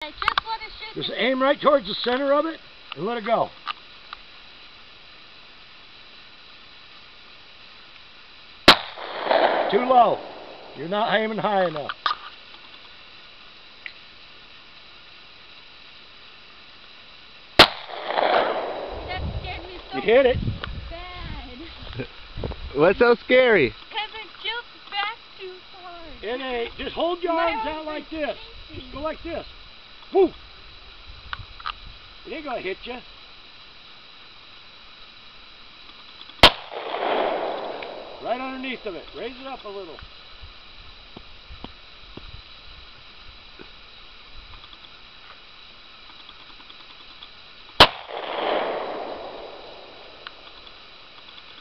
I just want to shoot. Just aim right towards the center of it and let it go. Too low. You're not aiming high enough. That scared me so You hit it. bad. What's so scary? Because it jumped back too hard. It ain't. Just hold your My arms arms out are like this. shaking. Just go like this. Woo! It ain't gonna hit you. Right underneath of it. Raise it up a little.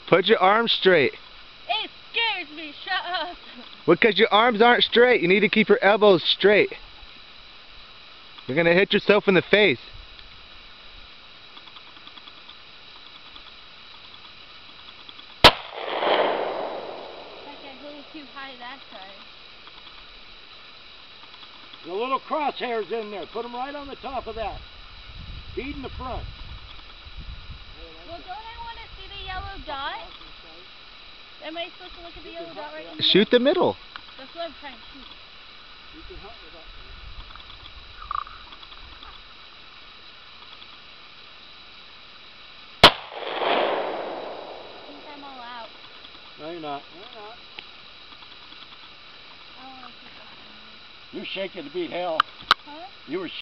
Put your arms straight. It scares me. Shut up. Because your arms aren't straight. You need to keep your elbows straight. You're going to hit yourself in the face. Like I hit it too high that time. The little crosshairs in there. Put them right on the top of that. Feed in the front. Well, don't I want to see the yellow dot? Am I supposed to look at the yellow dot right in the Shoot the middle. That's what I'm trying to shoot. You can hunt with that. I think I'm all out. No, you're not. I want to keep going. You're shaking to beat hell. Huh? You were